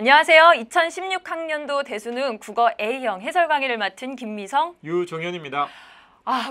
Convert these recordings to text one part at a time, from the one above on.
안녕하세요. 2016학년도 대수능 국어 A형 해설 강의를 맡은 김미성, 유종현입니다.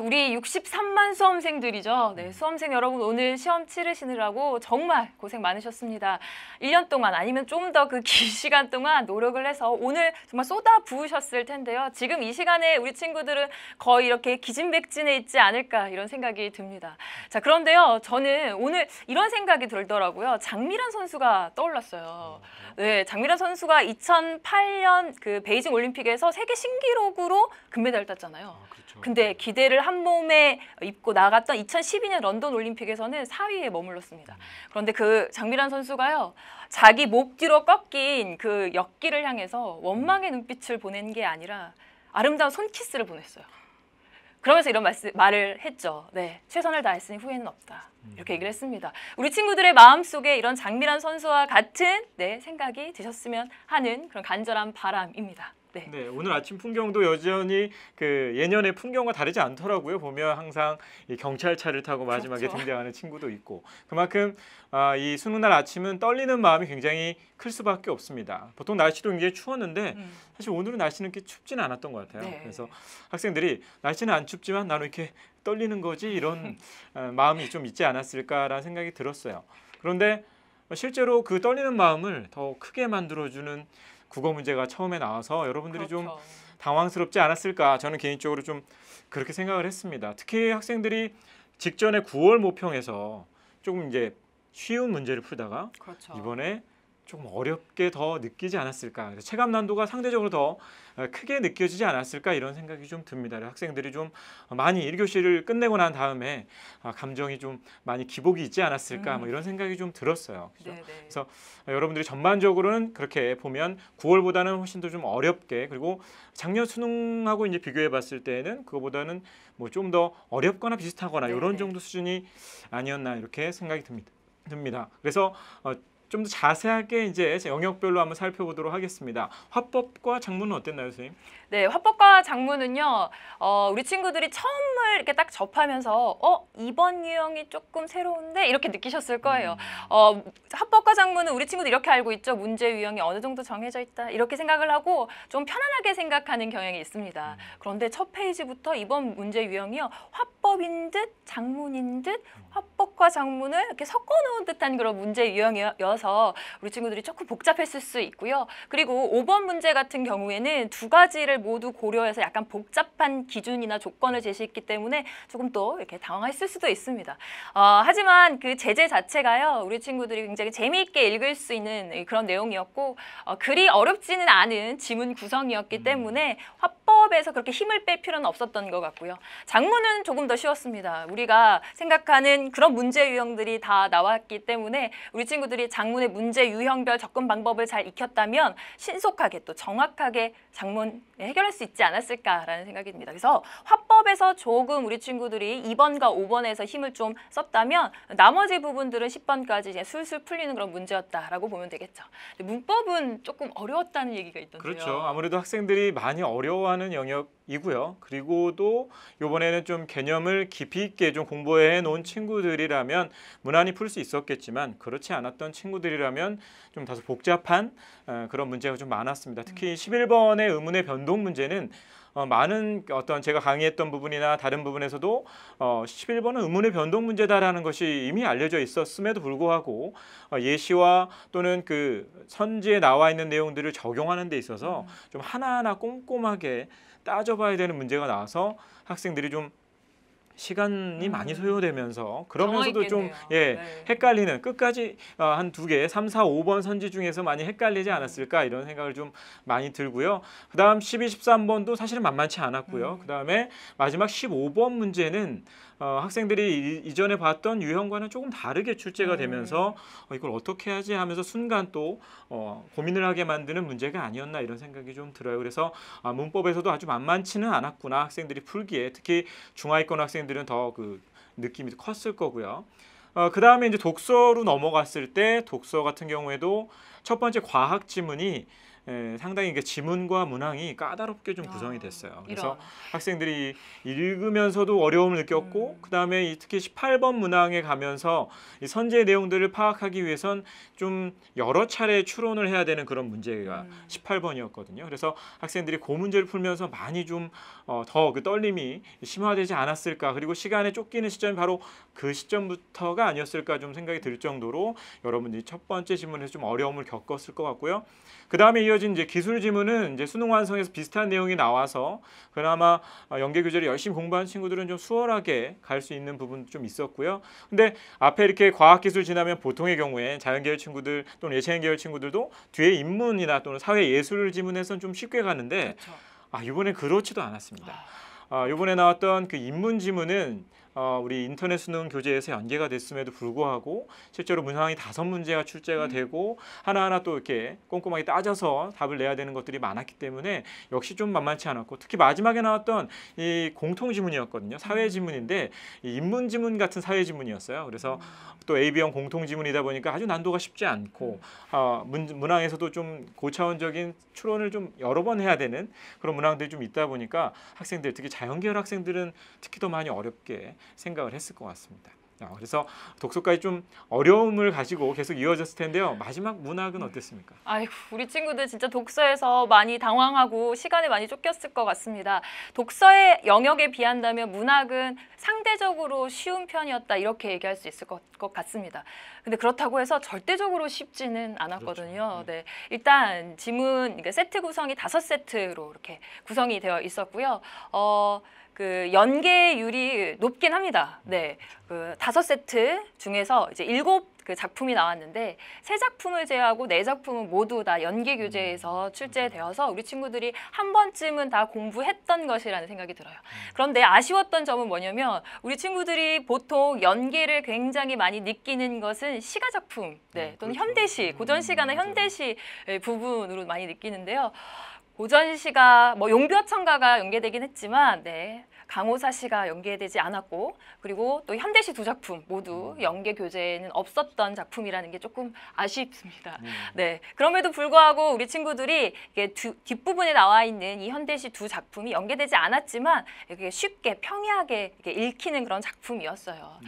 우리 63만 수험생들이죠. 네, 수험생 여러분 오늘 시험 치르시느라고 정말 고생 많으셨습니다. 1년 동안 아니면 좀 더 그 긴 시간 동안 노력을 해서 오늘 정말 쏟아 부으셨을 텐데요. 지금 이 시간에 우리 친구들은 거의 이렇게 기진맥진해 있지 않을까 이런 생각이 듭니다. 자, 그런데요. 저는 오늘 이런 생각이 들더라고요. 장미란 선수가 떠올랐어요. 네, 장미란 선수가 2008년 그 베이징 올림픽에서 세계 신기록으로 금메달을 땄잖아요. 그렇죠. 근데 기대를 한 몸에 입고 나갔던 2012년 런던 올림픽에서는 4위에 머물렀습니다. 그런데 그 장미란 선수가요, 자기 목 뒤로 꺾인 그 역기를 향해서 원망의 눈빛을 보낸 게 아니라 아름다운 손키스를 보냈어요. 그러면서 이런 말을 했죠. 네, 최선을 다했으니 후회는 없다. 이렇게 얘기를 했습니다. 우리 친구들의 마음속에 이런 장미란 선수와 같은 생각이 드셨으면 하는 그런 간절한 바람입니다. 네, 오늘 아침 풍경도 여전히 그 예년의 풍경과 다르지 않더라고요. 보면 항상 이 경찰차를 타고 마지막에 그렇죠. 등장하는 친구도 있고, 그만큼 이 수능 날 아침은 떨리는 마음이 굉장히 클 수밖에 없습니다. 보통 날씨도 굉장히 추웠는데 사실 오늘은 날씨는 그렇게 춥지는 않았던 것 같아요. 네. 그래서 학생들이 날씨는 안 춥지만 나는 이렇게 떨리는 거지 이런 마음이 좀 있지 않았을까라는 생각이 들었어요. 그런데 실제로 그 떨리는 마음을 더 크게 만들어주는 국어 문제가 처음에 나와서 여러분들이 그렇죠. 좀 당황스럽지 않았을까, 저는 개인적으로 좀 그렇게 생각을 했습니다. 특히 학생들이 직전에 9월 모평에서 조금 이제 쉬운 문제를 풀다가 그렇죠. 이번에 조금 어렵게 더 느끼지 않았을까, 체감 난도가 상대적으로 더 크게 느껴지지 않았을까 이런 생각이 좀 듭니다. 학생들이 좀 많이 1교시를 끝내고 난 다음에 감정이 좀 많이 기복이 있지 않았을까 뭐 이런 생각이 좀 들었어요. 그렇죠? 그래서 여러분들이 전반적으로는 그렇게 보면 9월보다는 훨씬 더 좀 어렵게, 그리고 작년 수능하고 이제 비교해 봤을 때는 그거보다는 뭐 좀 더 어렵거나 비슷하거나 이런 정도 수준이 아니었나 이렇게 생각이 듭니다. 그래서 좀 더 자세하게 이제 영역별로 한번 살펴보도록 하겠습니다. 화법과 작문은 어땠나요, 선생님? 네, 화법과 작문은요, 우리 친구들이 처음을 이렇게 딱 접하면서 이번 유형이 조금 새로운데 이렇게 느끼셨을 거예요. 화법과 작문은 우리 친구들 이렇게 알고 있죠. 문제 유형이 어느 정도 정해져 있다 이렇게 생각을 하고 좀 편안하게 생각하는 경향이 있습니다. 그런데 첫 페이지부터 이번 문제 유형이요, 화법인 듯 작문인 듯 화법과 작문을 이렇게 섞어놓은 듯한 그런 문제 유형이어서 우리 친구들이 조금 복잡했을 수 있고요. 그리고 5번 문제 같은 경우에는 두 가지를 모두 고려해서 약간 복잡한 기준이나 조건을 제시했기 때문에 조금 또 이렇게 당황했을 수도 있습니다. 하지만 그 제재 자체가요, 우리 친구들이 굉장히 재미있게 읽을 수 있는 그런 내용이었고, 그리 어렵지는 않은 지문 구성이었기 때문에 화법에서 그렇게 힘을 뺄 필요는 없었던 것 같고요. 작문은 조금 더 쉬웠습니다. 우리가 생각하는 그런 문제 유형들이 다 나왔기 때문에 우리 친구들이 작문의 문제 유형별 접근 방법을 잘 익혔다면 신속하게 또 정확하게 작문 해결할 수 있지 않았을까라는 생각이 듭니다. 그래서 화법에서 조금 우리 친구들이 2번과 5번에서 힘을 좀 썼다면 나머지 부분들은 10번까지 이제 술술 풀리는 그런 문제였다라고 보면 되겠죠. 문법은 조금 어려웠다는 얘기가 있던데요. 그렇죠. 아무래도 학생들이 많이 어려워하는 영역이고요. 그리고 또 이번에는 좀 개념을 깊이 있게 좀 공부해 놓은 친구들이라면 무난히 풀 수 있었겠지만, 그렇지 않았던 친구들이라면 좀 다소 복잡한 그런 문제가 좀 많았습니다. 특히 11번의 의문의 변동 문제는 많은 어떤 제가 강의했던 부분이나 다른 부분에서도 11번은 의문의 변동 문제다라는 것이 이미 알려져 있었음에도 불구하고 예시와 또는 그 선지에 나와 있는 내용들을 적용하는 데 있어서 좀 하나하나 꼼꼼하게 따져봐야 되는 문제가 나와서 학생들이 좀 시간이 많이 소요되면서 그러면서도 좀 헷갈리는, 끝까지 한 2개, 3, 4, 5번 선지 중에서 많이 헷갈리지 않았을까 이런 생각을 좀 많이 들고요. 그 다음 12, 13번도 사실은 만만치 않았고요. 그 다음에 마지막 15번 문제는 학생들이 이전에 봤던 유형과는 조금 다르게 출제가 되면서 이걸 어떻게 하지 하면서 순간 또 고민을 하게 만드는 문제가 아니었나 이런 생각이 좀 들어요. 그래서 문법에서도 아주 만만치는 않았구나, 학생들이 풀기에. 특히 중하위권 학생들은 더 그 느낌이 컸을 거고요. 그 다음에 이제 독서로 넘어갔을 때 독서 같은 경우에도 첫 번째 과학 지문이 상당히 이게 지문과 문항이 까다롭게 좀 구성이 됐어요. 그래서 이런. 학생들이 읽으면서도 어려움을 느꼈고 그다음에 특히 18번 문항에 가면서 이 선제 내용들을 파악하기 위해선 좀 여러 차례 추론을 해야 되는 그런 문제가 18번이었거든요. 그래서 학생들이 그 문제를 풀면서 많이 좀 더 그 떨림이 심화되지 않았을까. 그리고 시간에 쫓기는 시점이 바로 그 시점부터가 아니었을까 좀 생각이 들 정도로 여러분들이 첫 번째 지문에서 좀 어려움을 겪었을 것 같고요. 그 다음에 이어진 이제 기술 지문은 이제 수능 완성에서 비슷한 내용이 나와서 그나마 연계 교재를 열심히 공부한 친구들은 좀 수월하게 갈 수 있는 부분도 좀 있었고요. 근데 앞에 이렇게 과학기술 지나면 보통의 경우에 자연계열 친구들 또는 예체능계열 친구들도 뒤에 인문이나 또는 사회예술 지문에서는 좀 쉽게 가는데 그렇죠. 이번에 그렇지도 않았습니다. 이번에 나왔던 그 인문 지문은 우리 인터넷 수능 교재에서 연계가 됐음에도 불구하고 실제로 문항이 5문제가 출제가 되고 하나하나 또 이렇게 꼼꼼하게 따져서 답을 내야 되는 것들이 많았기 때문에 역시 좀 만만치 않았고 특히 마지막에 나왔던 이 공통 지문이었거든요. 사회 지문인데 이 인문 지문 같은 사회 지문이었어요. 그래서 또 AB형 공통 지문이다 보니까 아주 난도가 쉽지 않고 문항에서도 좀 고차원적인 추론을 좀 여러 번 해야 되는 그런 문항들이 좀 있다 보니까 학생들 특히 자연계열 학생들은 특히 더 많이 어렵게 생각을 했을 것 같습니다. 그래서 독서까지 좀 어려움을 가지고 계속 이어졌을 텐데요. 마지막 문학은 어땠습니까? 아이고, 우리 친구들 진짜 독서에서 많이 당황하고 시간에 많이 쫓겼을 것 같습니다. 독서의 영역에 비한다면 문학은 상대적으로 쉬운 편이었다 이렇게 얘기할 수 있을 것 같습니다. 근데 그렇다고 해서 절대적으로 쉽지는 않았거든요. 그렇죠. 네, 일단 지문 그러니까 세트 구성이 5세트로 이렇게 구성이 되어 있었고요. 그 연계율이 높긴 합니다. 네, 그 5세트 중에서 이제 7그 작품이 나왔는데 3작품을 제외하고 4작품은 모두 다 연계 교재에서 출제되어서 우리 친구들이 한 번쯤은 다 공부했던 것이라는 생각이 들어요. 그런데 아쉬웠던 점은 뭐냐면 우리 친구들이 보통 연계를 굉장히 많이 느끼는 것은 시가 작품, 네, 또는 그렇죠. 현대시, 고전시가나 현대시 부분으로 많이 느끼는데요. 고전시가 뭐 용비어천가가 연계되긴 했지만 네, 강호사 시가 연계되지 않았고 그리고 또 현대시 2작품 모두 연계 교재에는 없었던 작품이라는 게 조금 아쉽습니다. 네, 그럼에도 불구하고 우리 친구들이 이게 뒷부분에 나와 있는 이 현대시 2작품이 연계되지 않았지만 이게 쉽게 평이하게 이렇게 읽히는 그런 작품이었어요.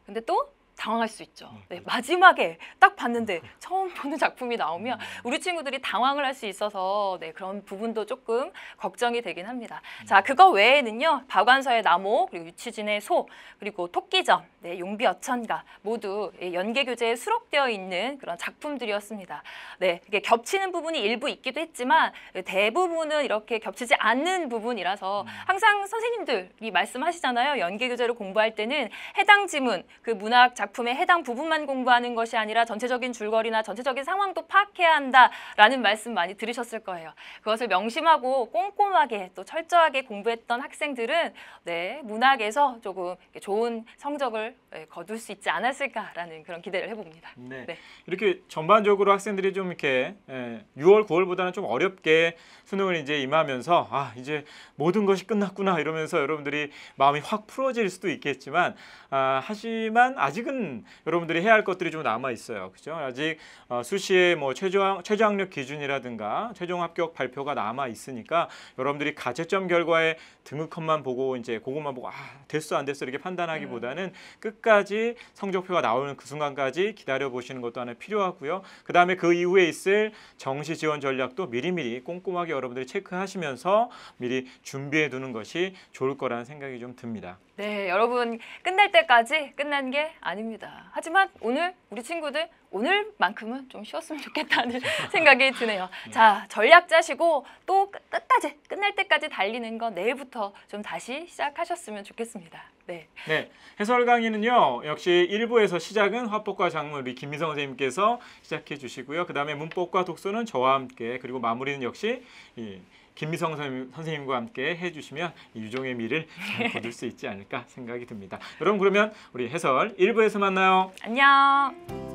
근데 또 당황할 수 있죠. 네, 마지막에 딱 봤는데 처음 보는 작품이 나오면 우리 친구들이 당황을 할 수 있어서 네, 그런 부분도 조금 걱정이 되긴 합니다. 자, 그거 외에는요. 박완서의 나목, 그리고 유치진의 소, 그리고 토끼전, 네, 용비어천가 모두 연계 교재에 수록되어 있는 그런 작품들이었습니다. 네, 이게 겹치는 부분이 일부 있기도 했지만 대부분은 이렇게 겹치지 않는 부분이라서 항상 선생님들이 말씀하시잖아요. 연계 교재를 공부할 때는 해당 지문, 그 문학 작품의 해당 부분만 공부하는 것이 아니라 전체적인 줄거리나 전체적인 상황도 파악해야 한다라는 말씀 많이 들으셨을 거예요. 그것을 명심하고 꼼꼼하게 또 철저하게 공부했던 학생들은 네, 문학에서 조금 좋은 성적을 거둘 수 있지 않았을까라는 그런 기대를 해봅니다. 네. 네. 이렇게 전반적으로 학생들이 좀 이렇게 6월, 9월보다는 좀 어렵게 수능을 이제 임하면서 이제 모든 것이 끝났구나 이러면서 여러분들이 마음이 확 풀어질 수도 있겠지만 하지만 아직은 여러분들이 해야 할 것들이 좀 남아 있어요. 그죠? 아직 수시에 뭐 최저학력 기준이라든가 최종 합격 발표가 남아 있으니까 여러분들이 가채점 결과에 등급컷만 보고 이제 그것만 보고 됐어 안 됐어 이렇게 판단하기보다는 끝까지 성적표가 나오는 그 순간까지 기다려 보시는 것도 하나 필요하고요. 그다음에 그 이후에 있을 정시 지원 전략도 미리미리 꼼꼼하게 여러분들이 체크하시면서 미리 준비해 두는 것이 좋을 거라는 생각이 좀 듭니다. 네, 여러분 끝날 때까지 끝난 게 아닙니다. 하지만 오늘 우리 친구들 오늘만큼은 좀 쉬었으면 좋겠다는 생각이 드네요. 자, 전략 짜시고 또 끝까지 끝날 때까지 달리는 거 내일부터 좀 다시 시작하셨으면 좋겠습니다. 네. 네, 해설 강의는요. 역시 1부에서 시작은 화법과 작문 우리 김미성 선생님께서 시작해 주시고요. 그다음에 문법과 독서는 저와 함께 그리고 마무리는 역시 김미성 선생님과 함께 해주시면 유종의 미를 잘 거둘 수 있지 않을까 생각이 듭니다. 여러분 그러면 우리 해설 1부에서 만나요. 안녕.